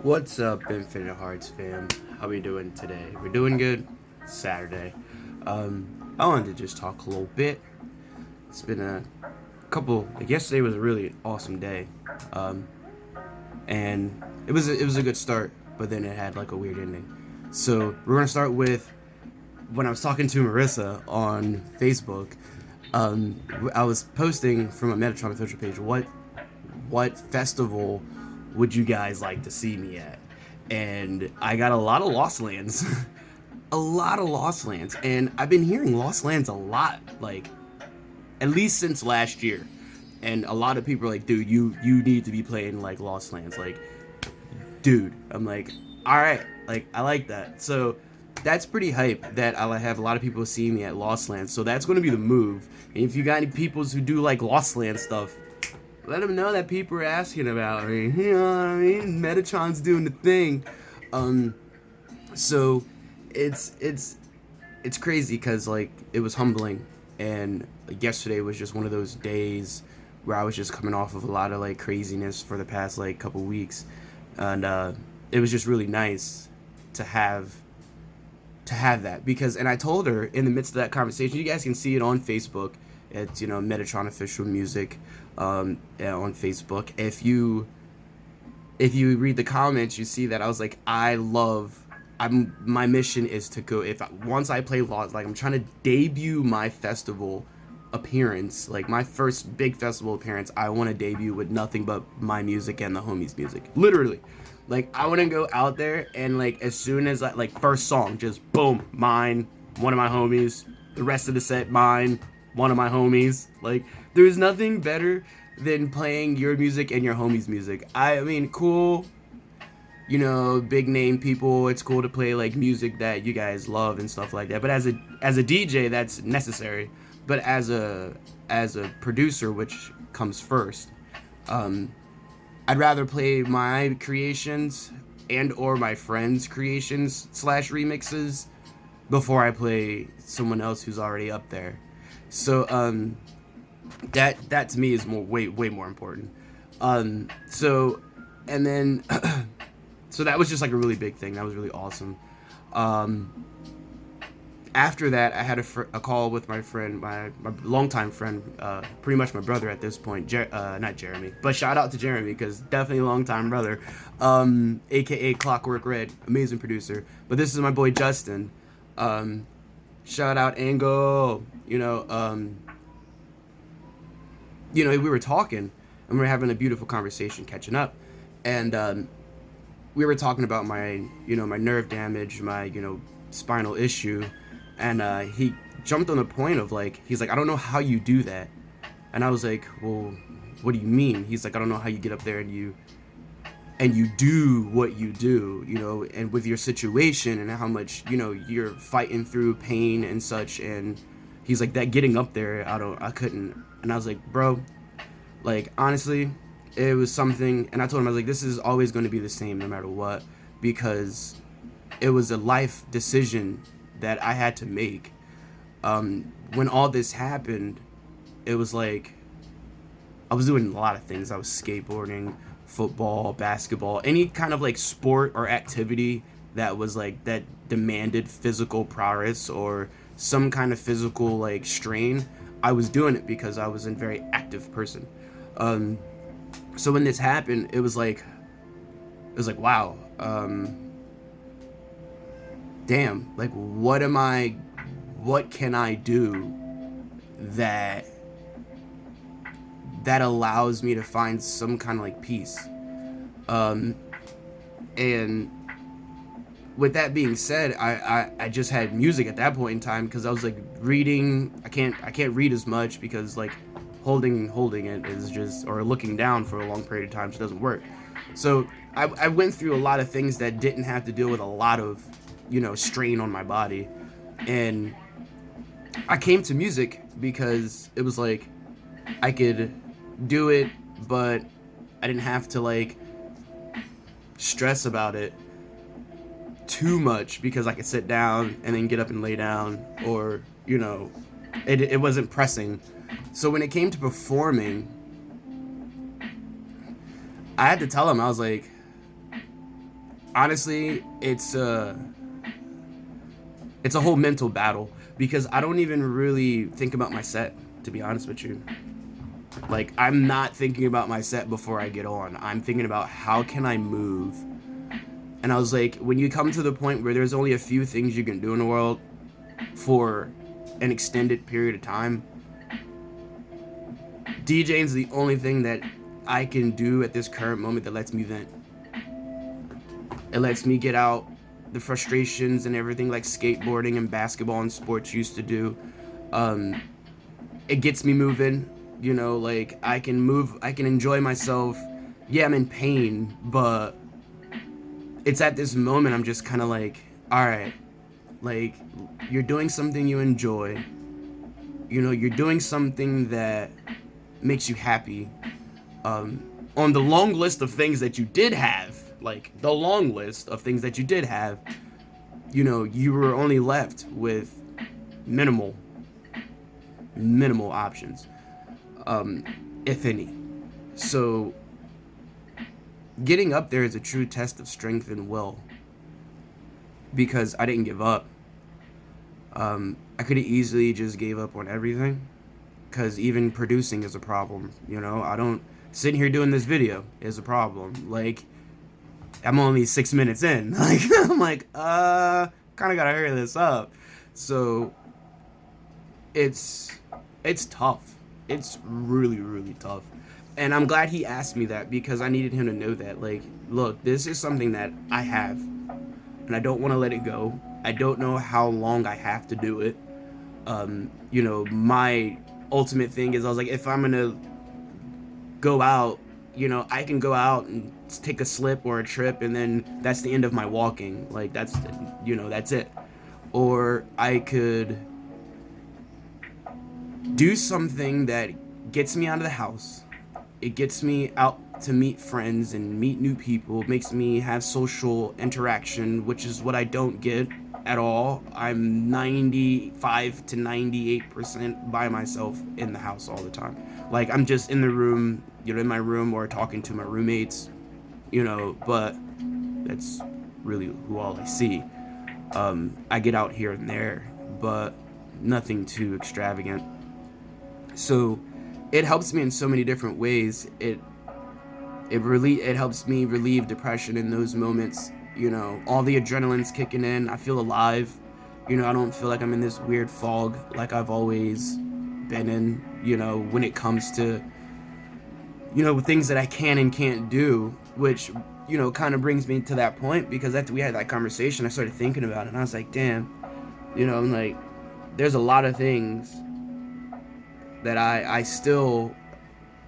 What's up, Infinite Hearts fam? How we doing today? We're doing good. It's Saturday. I wanted to just talk a little bit. It's been a couple. Like yesterday was a really awesome day, um, and it was a good start, but then it had like a weird ending. So we're gonna start with when I was talking to Marissa on Facebook. I was posting from a Metatron official page. What festival would you guys like to see me at? And I got a lot of Lost Lands. A lot of Lost Lands. And I've been hearing Lost Lands a lot, like, at least since last year. And a lot of people are like, dude, you need to be playing, like, Lost Lands. Like, dude. I'm like, alright. Like, I like that. So, that's pretty hype that I'll have a lot of people see me at Lost Lands. So, that's going to be the move. And if you got any peoples who do, like, Lost Land stuff, let them know that people are asking about me. You know what I mean? Metatron's doing the thing. So it's crazy because like it was humbling, and like, yesterday was just one of those days where I was just coming off of a lot of like craziness for the past like couple weeks, and it was just really nice to have that because, and I told her in the midst of that conversation, you guys can see it on Facebook. It's Metatron official music, yeah, on Facebook. If you read the comments, you see that I was like, my mission is to go, once I play Lost, like I'm trying to debut my festival appearance, like my first big festival appearance. I want to debut with nothing but my music and the homies music, literally. Like I want to go out there and like as soon as like first song, just boom, mine, one of my homies, the rest of the set mine, one of my homies. Like there's nothing better than playing your music and your homies music. I mean, cool, big name people, it's cool to play like music that you guys love and stuff like that. But as a DJ, that's necessary. But as a producer, which comes first, I'd rather play my creations and or my friends' creations / remixes before I play someone else who's already up there. So that to me is way more important. So and then so that was just like a really big thing. That was really awesome. After that, I had a call with my friend, my longtime friend, pretty much my brother at this point. Not Jeremy, but shout out to Jeremy because definitely a longtime brother, aka Clockwork Red, amazing producer. But this is my boy Justin. Shout out Angle. We were talking and we were having a beautiful conversation, catching up, and we were talking about my nerve damage, my spinal issue, and he jumped on the point of like, he's like, I don't know how you do that, and I was like, well, what do you mean? He's like, I don't know how you get up there and you do what you do, and with your situation and how much you're fighting through pain and such, and he's like, that getting up there, I couldn't. And I was like, bro, like honestly, it was something, and I told him, I was like, this is always going to be the same no matter what, because it was a life decision that I had to make. When all this happened, it was like I was doing a lot of things. I was skateboarding, football, basketball, any kind of like sport or activity that was like that demanded physical prowess or some kind of physical like strain. I was doing it because I was a very active person. So when this happened, it was like wow, damn, like what can I do that allows me to find some kind of like peace? And with that being said, I just had music at that point in time because I was like reading. I can't read as much because like holding it is just, or looking down for a long period of time just doesn't work. So I went through a lot of things that didn't have to deal with a lot of strain on my body, and I came to music because it was like I could do it, but I didn't have to like stress about it too much because I could sit down and then get up and lay down, or it wasn't pressing. So when it came to performing, I had to tell him, I was like, honestly, it's a whole mental battle because I don't even really think about my set, to be honest with you. Like, I'm not thinking about my set before I get on. I'm thinking about how can I move. And I was like, when you come to the point where there's only a few things you can do in the world for an extended period of time, DJing's the only thing that I can do at this current moment that lets me vent. It lets me get out the frustrations and everything like skateboarding and basketball and sports used to do. It gets me moving, you know, like I can move, I can enjoy myself. Yeah, I'm in pain, but it's at this moment I'm just kind of like, all right, like you're doing something you enjoy. You know, you're doing something that makes you happy. On the long list of things that you did have, like the long list of things that you did have, you know, you were only left with minimal options, if any. So getting up there is a true test of strength and will, because I didn't give up. I could have easily just gave up on everything, because even producing is a problem. You know, I don't sitting here doing this video is a problem. Like, I'm only 6 minutes in. Like, I'm like, kind of gotta hurry this up. So it's tough. It's really, really tough. And I'm glad he asked me that, because I needed him to know that, like, look, this is something that I have, and I don't want to let it go. I don't know how long I have to do it. You know, my ultimate thing is, I was like, if I'm gonna go out, you know, I can go out and take a slip or a trip, and then that's the end of my walking. Like, that's, you know, that's it. Or I could do something that gets me out of the house. It gets me out to meet friends and meet new people, makes me have social interaction, which is what I don't get at all. I'm 95 to 98% by myself in the house all the time. Like, I'm just in the room, you know, in my room, or talking to my roommates, you know, but that's really who all I see. I get out here and there, but nothing too extravagant. So it helps me in so many different ways. It helps me relieve depression in those moments. You know, all the adrenaline's kicking in. I feel alive. You know, I don't feel like I'm in this weird fog like I've always been in, you know, when it comes to, you know, things that I can and can't do, which, you know, kind of brings me to that point, because after we had that conversation, I started thinking about it, and I was like, damn, you know, I'm like, there's a lot of things that I still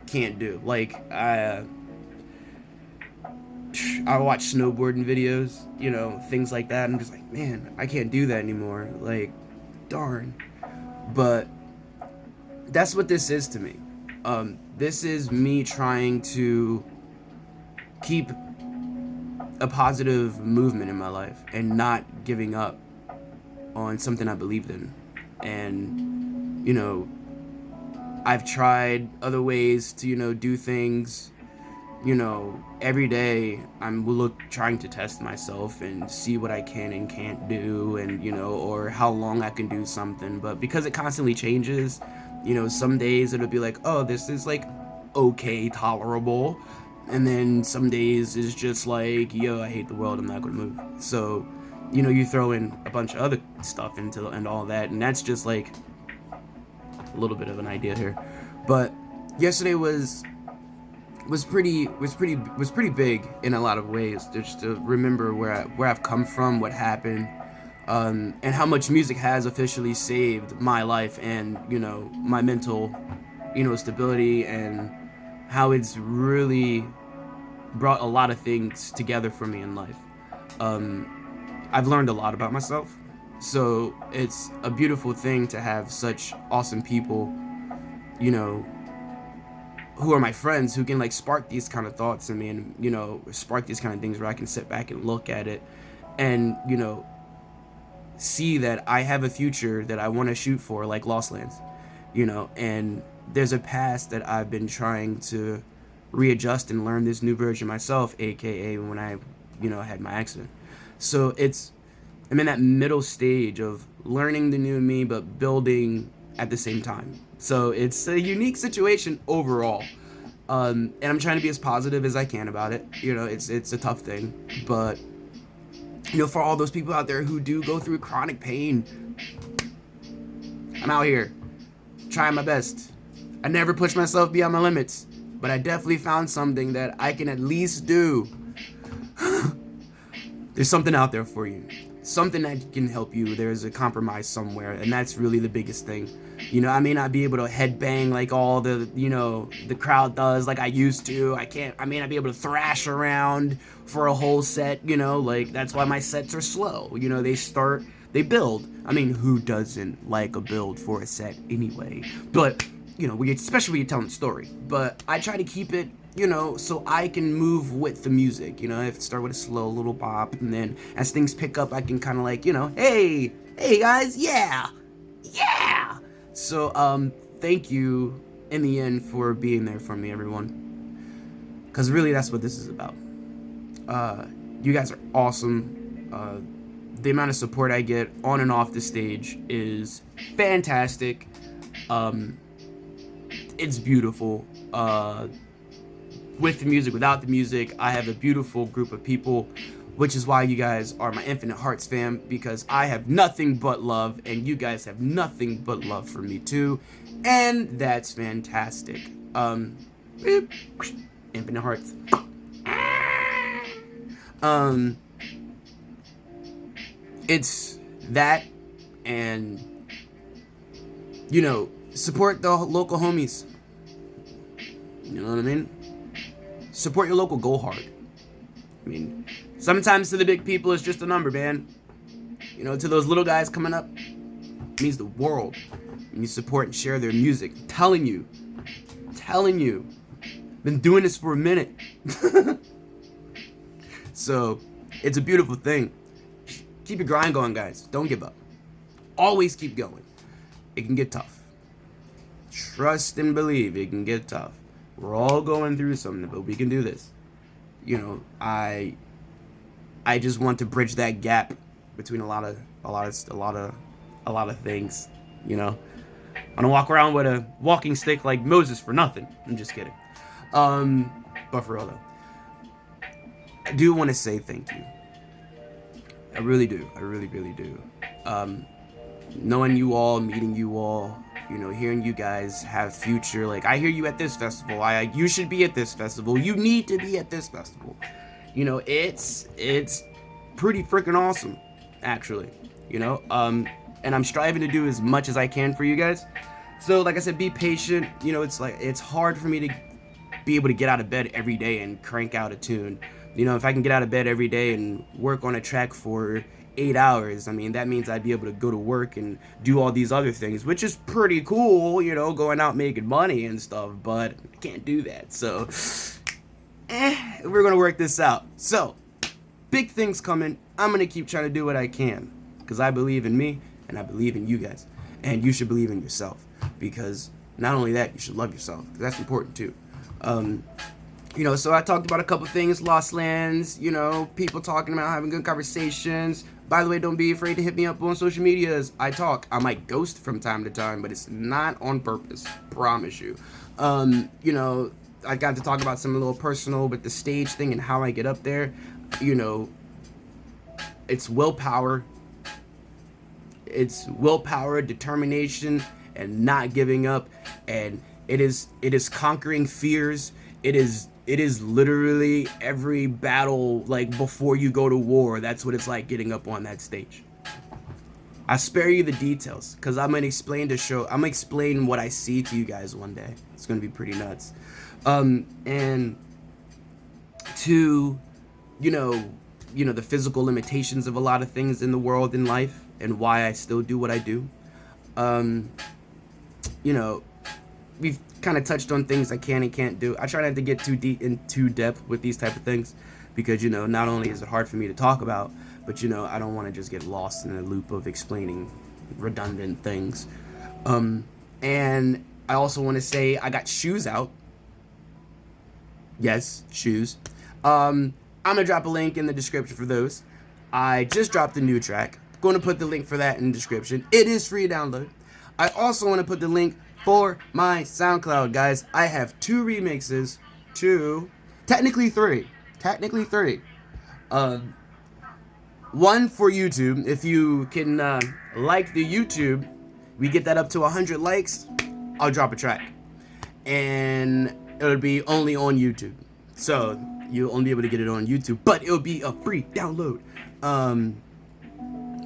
can't do. Like, I watch snowboarding videos, you know, things like that. I'm just like, man, I can't do that anymore. Like, darn. But that's what this is to me. This is me trying to keep a positive movement in my life and not giving up on something I believed in. And, you know, I've tried other ways to, you know, do things. You know, every day I'm trying to test myself and see what I can and can't do, and, you know, or how long I can do something. But because it constantly changes, you know, some days it'll be like, oh, this is like okay, tolerable. And then some days it's just like, yo, I hate the world, I'm not gonna move. So, you know, you throw in a bunch of other stuff into and all that, and that's just like a little bit of an idea here. But yesterday was pretty big in a lot of ways, just to remember where I've come from, what happened, and how much music has officially saved my life and, you know, my mental, you know, stability, and how it's really brought a lot of things together for me in life. I've learned a lot about myself, so it's a beautiful thing to have such awesome people, you know, who are my friends, who can like spark these kind of thoughts in me, and, you know, spark these kind of things where I can sit back and look at it and, you know, see that I have a future that I want to shoot for, like Lost Lands, you know, and there's a past that I've been trying to readjust and learn this new version myself, aka when I I had my accident. So I'm in that middle stage of learning the new me, but building at the same time. So it's a unique situation overall. And I'm trying to be as positive as I can about it. It's a tough thing, but for all those people out there who do go through chronic pain, I'm out here trying my best. I never push myself beyond my limits, but I definitely found something that I can at least do. There's something out there for you. Something that can help you. There's a compromise somewhere, and that's really the biggest thing. I may not be able to headbang like all the crowd does like I used to. I may not be able to thrash around for a whole set, like that's why my sets are slow. They build. I mean, who doesn't like a build for a set anyway? But, especially when you're telling a story. But I try to keep it, so I can move with the music. I have to start with a slow little bop, and then as things pick up, I can kind of like, hey guys, yeah. So, thank you in the end for being there for me, everyone. Because really, that's what this is about. You guys are awesome. The amount of support I get on and off the stage is fantastic. It's beautiful. With the music, without the music, I have a beautiful group of people, which is why you guys are my Infinite Hearts fam, because I have nothing but love, and you guys have nothing but love for me too, and that's fantastic. Infinite Hearts. It's that, and support the local homies. You know what I mean? Support your local, go hard. I mean, sometimes to the big people it's just a number, man. To those little guys coming up, it means the world. And you support and share their music. I'm telling you. Been doing this for a minute. So, it's a beautiful thing. Keep your grind going, guys. Don't give up. Always keep going. It can get tough. Trust and believe it can get tough. We're all going through something, but we can do this. I just want to bridge that gap between a lot of things. I don't walk around with a walking stick like Moses for nothing. I'm just kidding. But for real though, I do want to say thank you. I really do. I really, really do. Knowing you all, meeting you all, hearing you guys have future, like I hear you at this festival. You should be at this festival. You need to be at this festival. It's pretty freaking awesome, actually. And I'm striving to do as much as I can for you guys. So, like I said, be patient. It's hard for me to be able to get out of bed every day and crank out a tune. If I can get out of bed every day and work on a track for 8 hours, I mean, that means I'd be able to go to work and do all these other things, which is pretty cool, going out making money and stuff, but I can't do that. So, we're going to work this out. So, big things coming. I'm going to keep trying to do what I can, because I believe in me, and I believe in you guys, and you should believe in yourself, because not only that, you should love yourself, because that's important too. So I talked about a couple things, Lost Lands, people talking about having good conversations. By the way, don't be afraid to hit me up on social medias. I might ghost from time to time, but it's not on purpose, promise you. I got to talk about something a little personal with the stage thing and how I get up there. It's willpower. It's willpower, determination, and not giving up. And it is conquering fears. It is literally every battle, like before you go to war. That's what it's like getting up on that stage. I spare you the details, because I'm gonna explain what I see to you guys one day. It's gonna be pretty nuts. And to, the physical limitations of a lot of things in the world, in life, and why I still do what I do. We've kind of touched on things I can and can't do. I try not to get too deep in too depth with these type of things, because not only is it hard for me to talk about, but I don't want to just get lost in a loop of explaining redundant things. And I also want to say I got shoes out. Yes, shoes. I'm gonna drop a link in the description for those. I just dropped a new track. Going to put the link for that in the description. It is free download. I also want to put the link for my SoundCloud, guys. I have 2 remixes, technically three. One for YouTube. If you can like the YouTube, we get that up to 100 likes, I'll drop a track. And it'll be only on YouTube. So you'll only be able to get it on YouTube, but it'll be a free download.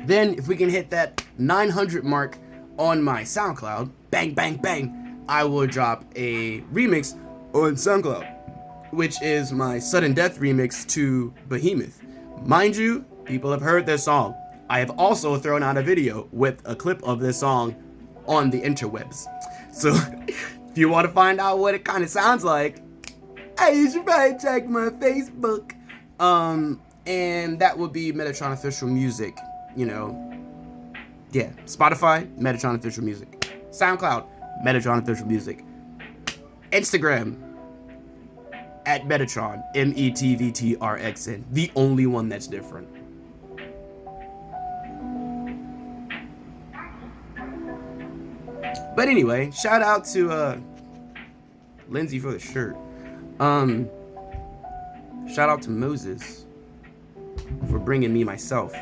Then if we can hit that 900 mark on my SoundCloud, bang, bang, bang, I will drop a remix on SoundCloud, which is my Sudden Death remix to Behemoth. Mind you, people have heard this song. I have also thrown out a video with a clip of this song on the interwebs. So if you want to find out what it kind of sounds like, hey, you should probably check my Facebook. And that would be Metatron Official Music. You know, yeah, Spotify, Metatron Official Music. SoundCloud, Metatron Official Music. Instagram, at Metatron, METVTRXN. The only one that's different. But anyway, shout out to Lindsay for the shirt. Shout out to Moses for bringing me myself.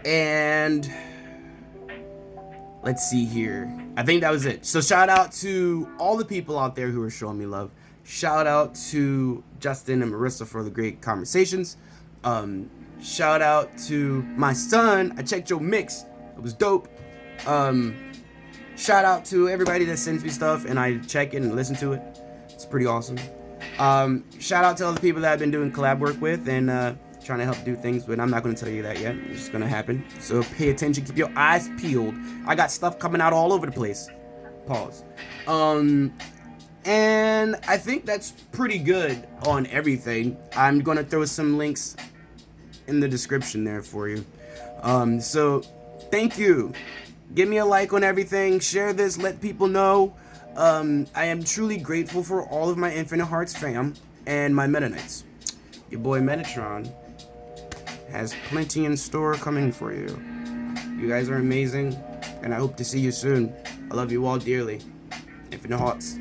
And let's see here. I think that was it. So shout out to all the people out there who are showing me love. Shout out to Justin and Marissa for the great conversations. Shout out to my son. I checked your mix. It was dope. Shout out to everybody that sends me stuff and I check it and listen to it. It's pretty awesome. Shout out to all the people that I've been doing collab work with and trying to help do things, but I'm not going to tell you that yet. It's just going to happen. So pay attention. Keep your eyes peeled. I got stuff coming out all over the place. Pause. And I think that's pretty good on everything. I'm going to throw some links in the description there for you. So thank you. Give me a like on everything. Share this. Let people know. I am truly grateful for all of my Infinite Hearts fam and my Meta Knights. Your boy Metatron has plenty in store coming for you. You guys are amazing, and I hope to see you soon. I love you all dearly. Infinite Hearts.